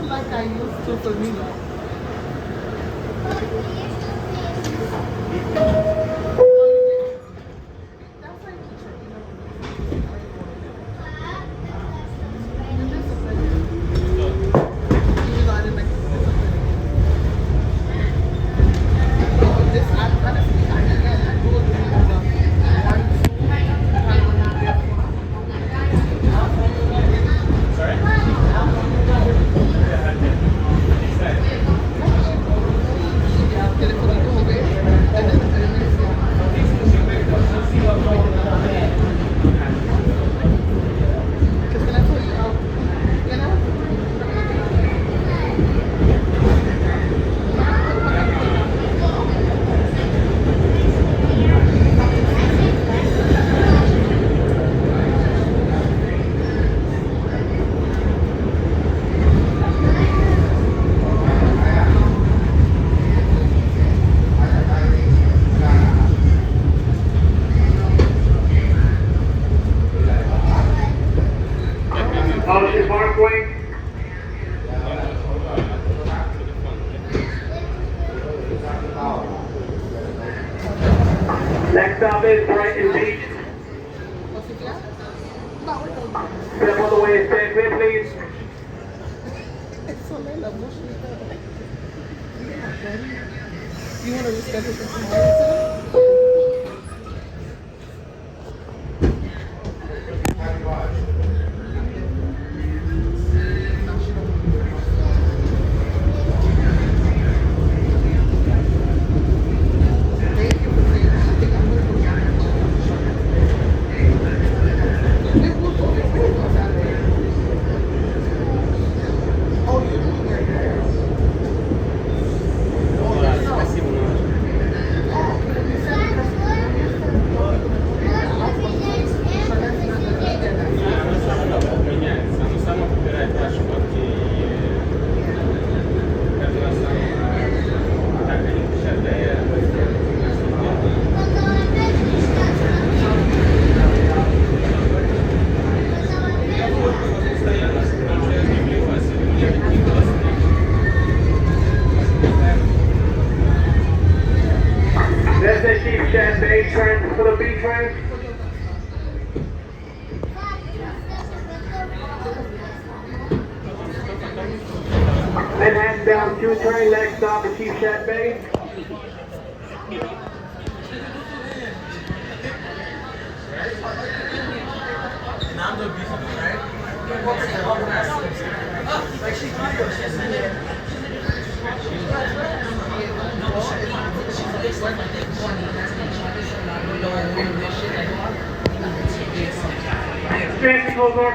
like I used to for me. Ocean Parkway. Next stop is Brighton Beach. Step on the way and stand clear, please. You want to reschedule for tomorrow? A train for the B train. Manhattan down 2 train, next stop is Chief Chat Bay. Straight goes north.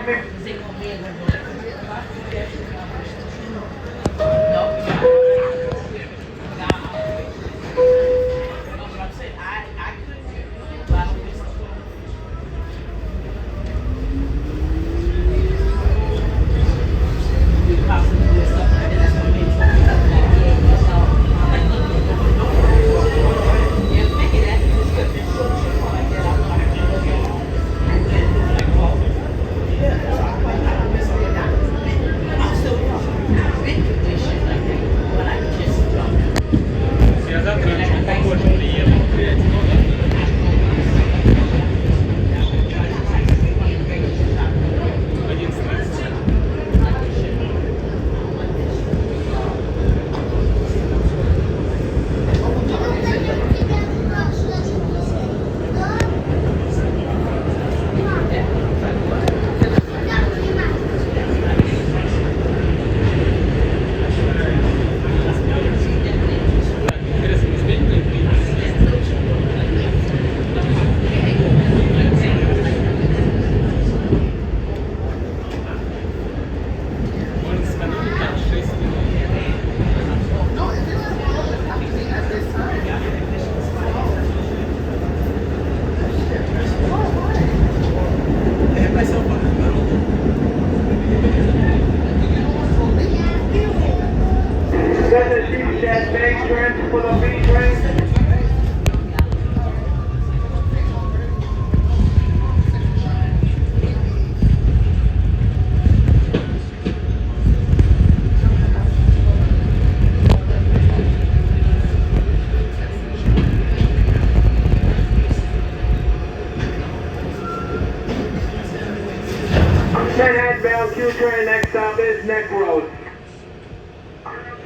Q train, next stop is Neck Road.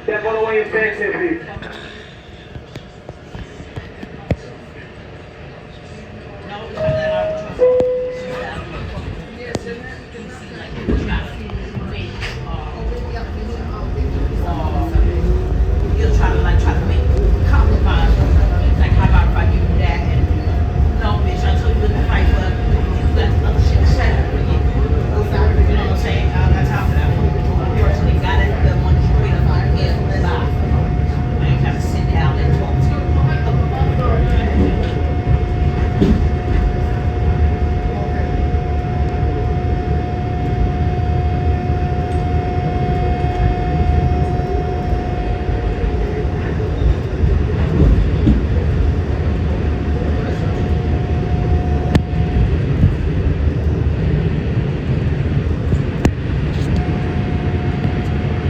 Step on the way and stay exit, please. You'll try to make compromise. Like, how about if I give you that and no, bitch, I told you to fight for you got other shit to say. You know what I'm saying? I don't got time for that. I personally got it, the one straight up my head, live. I ain't got to sit down and talk to you.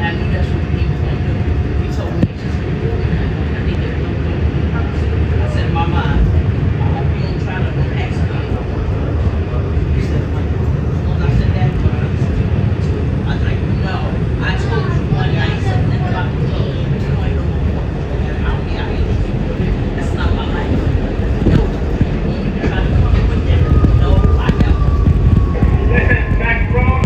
I knew that's what he was gonna do. He told me, I think they're gonna do it. I said in my mind, I hope you don't try to ask me. He said, well, I said that. I was like, no, I told you one day, I ain't said nothing about the club. You ain't no more. I don't be out here. That's not my life. No, you try to come up with that. No, I never. Neck Road.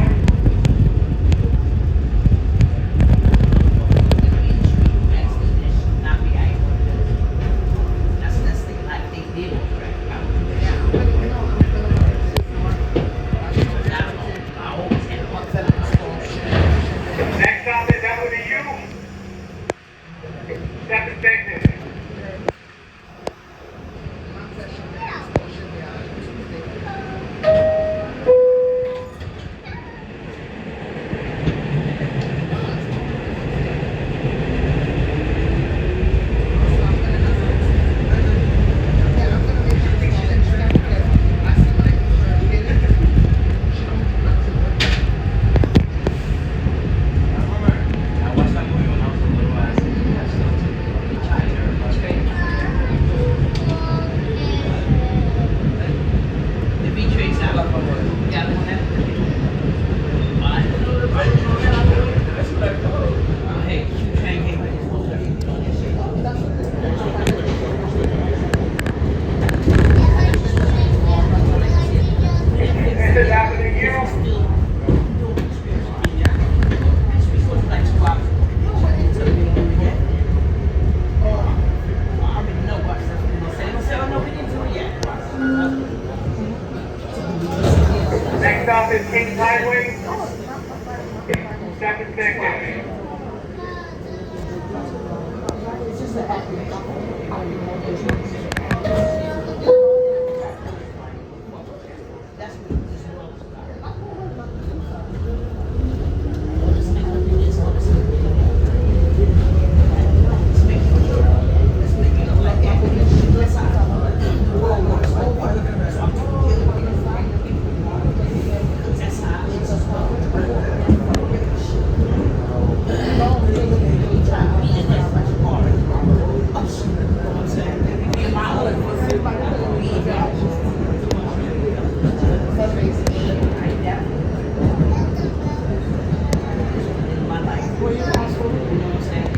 Next stop is W. Step and exit. The beach race out. Yeah, the one that. Hey, Q train came with his motor. This is Avenue U. Still doing experience. We supposed to like 2 hours. I already know what that's what they say. They say, oh no, we didn't do it yet. Next stop is Kings Highway. Step and exit. That's what this world is about. Let's make it this. Let's make it look like that. Let's the world works like that. So I'm gonna kill people. That's how it's supposed to work. Try to be in that much harder. You know what I'm saying? Me and my other be in that. In my life. You know what I'm saying?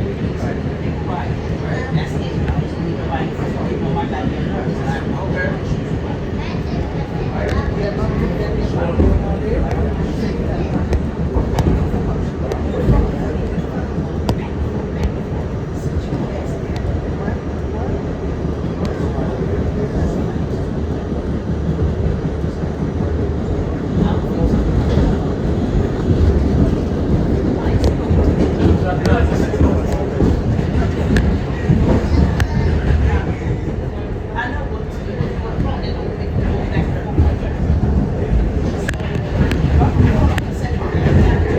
Be quiet. That's it. I was leaving nobody. You know, I got that nervous. I know what to do. They don't make me go back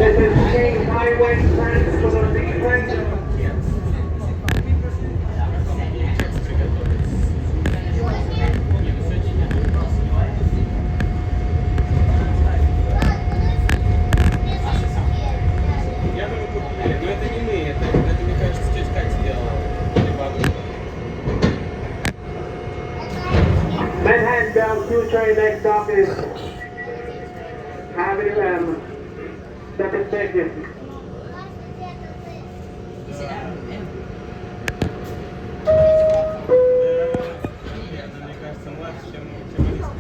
This is Kings Highway. Transfer to the B train. Manhattan bound Q train, next stop is Avenue M. Step inspected. He said, I don't remember. Мне кажется, младше, чем Алиса.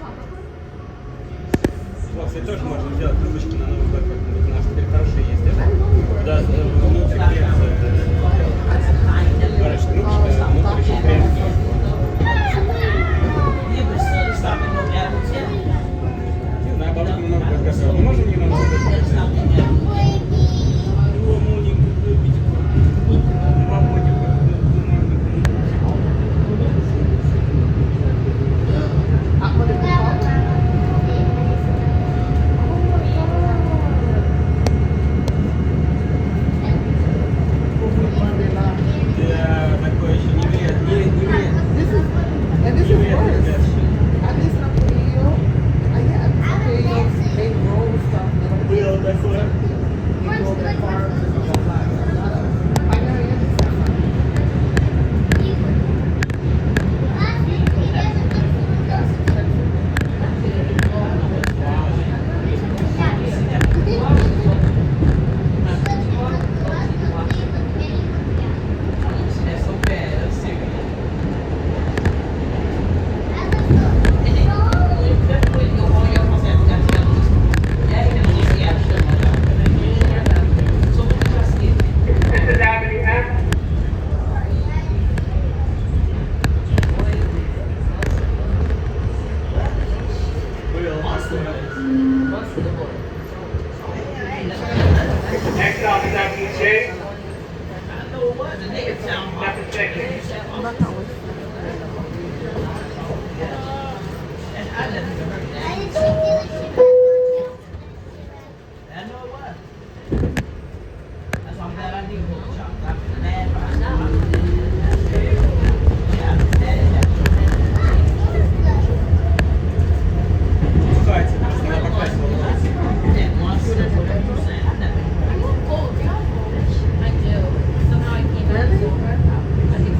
Вот, кстати, тоже можно сделать трубочки на Новый год, как-нибудь. У нас теперь хорошие есть, да? Да, внутри крем, короче, трубочка, внутри еще крем. Yeah, but still, it's not no apple tip. Не знаю, бабушка на Новый год готовила. Мы можем не на Новый год? It's not the apple. Его Монику любить. Два Моника. Да, такое еще не вред. This is, and this is worse. Alice na Puyo. Alice na Puyo. They roll stuff. They don't They roll their cars and stuff like that. I know you That's so bad. That's serious. And then, when you go all your house, you got to have this. Yeah, you can just see action. So what did y'all skip? Mr. Dominic, huh? Next off is Dr. J. I know it was a nigga town. Dr. Second. And I never even heard that. I know it was. That's why I'm glad I knew who y'all. I'm mad right now. Yeah, I'm mad. Пускайте, просто надо покрасить. That one good for what you saying. I never. I do. Somehow I can't get it over. I think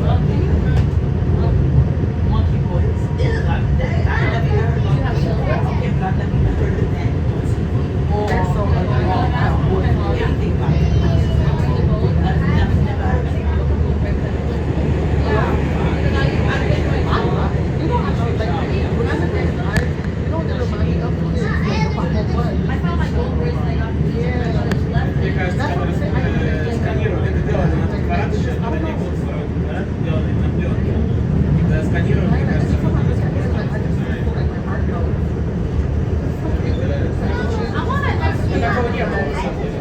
Monkey boys. Yeah, I never even heard you have of children. that. Okay, but I never even heard of that. That's so annoying. I don't know. Anything about it. I never heard of it. You know, I know, like, when I look at art, you know, they remind me of kids, like, about what? I found my gold bracelet off the Мне кажется, когда сканировали, это делали на аппарат еще, но не было аппарат делали на пленке. Когда сканировали, мне кажется, это до сих пор I want it next но year. такого не было на самом деле.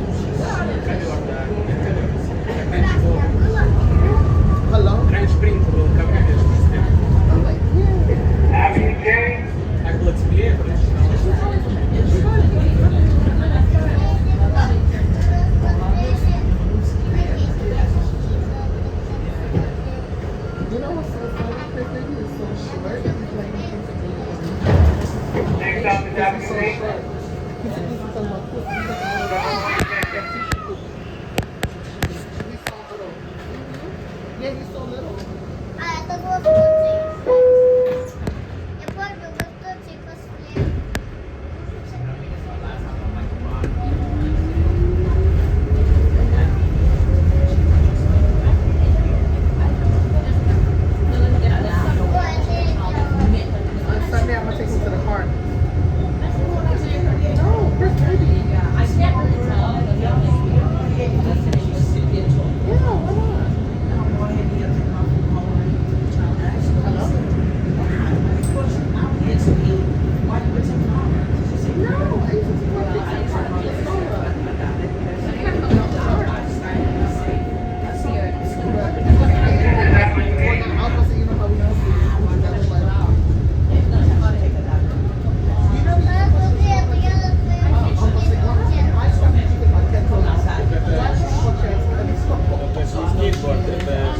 Ковер, да, нет ковер. Как раньше было. Hello? Раньше принято было ковер вешать. I'm like, yeah. Avenue J. Так было теплее, потому что You know what's so funny? This baby is so short. He's like, Next off is he's Dr. so J. short. He's talking about food. He's like, he's so little. Yeah, he's so little. On Sunday, I'm gonna take him to the park. No, where's baby? I can't really tell. Yeah, why not? I love it. No, I used to support pictures. то есть не скейтборд, это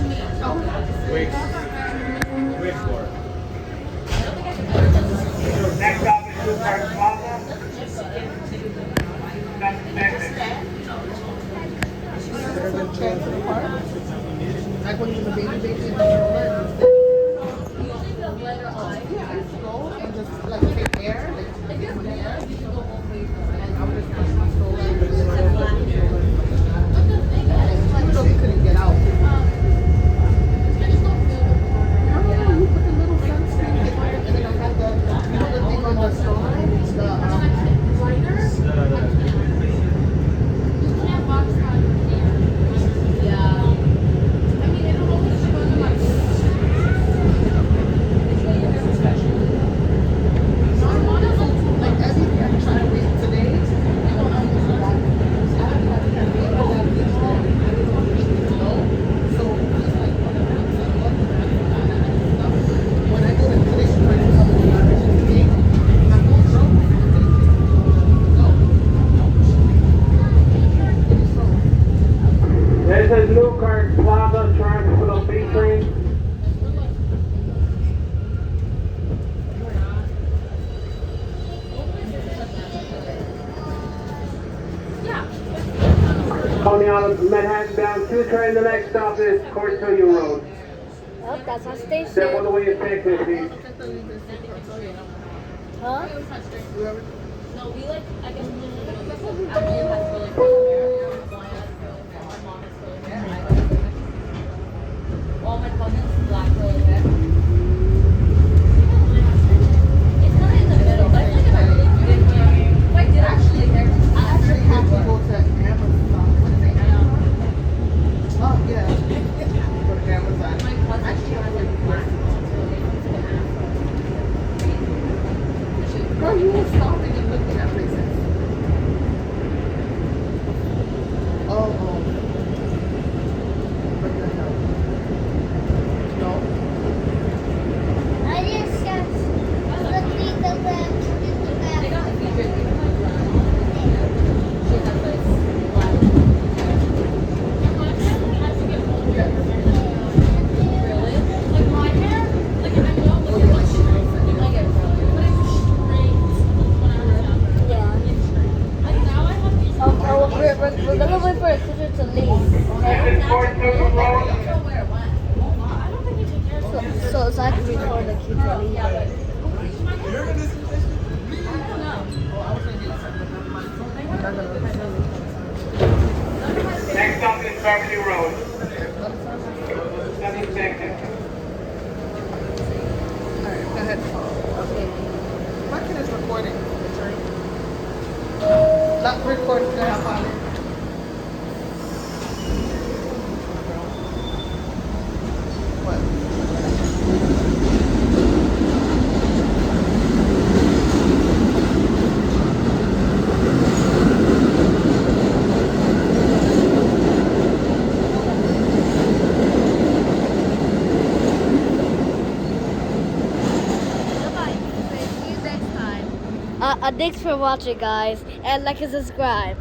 вейкборд. Next off is Super Plaza. Dr. Second. Like when he was a baby in the stroller. Yeah, I used to go and just like take air, like take my air, and I would just push my stroller. This is Newkirk Plaza Transport of B train. Coming out of Manhattan bound 2 train, the next stop is Cortelyou Road. Oh, that's our Step on station. the way and exit, please. Huh? No, we like, I guess we live in like, Avenue has really cool hair. My mom has curly hair. I have curly hair. All my cousins, black curly hair. It's not in the middle, but it's like a really good hair. If I did actually hair, I actually have to go to Amazon. What is it? Oh, yeah. Go to Amazon. my cousin, she has like black Girl, you were stopping and looking at places. Oh. What the hell? No. I just got the They got the features. She has like black. Really? Like my hair? Like I know like it looks straight. Like it really. But it's straight. When I was younger. Yeah. It's straight. Like now I have these. We're gonna wait for a sister to leave. This is Cortelyou Road. I don't know where it went. I don't think we took care of it. So I can record the kids are leaving. Yeah, but my hair. I don't know. Next stop is Beverly Road. 7 seconds. Alright, go ahead. My kid is recording. Not recording, go ahead, Polly. What? Thanks for watching, guys, and like and subscribe.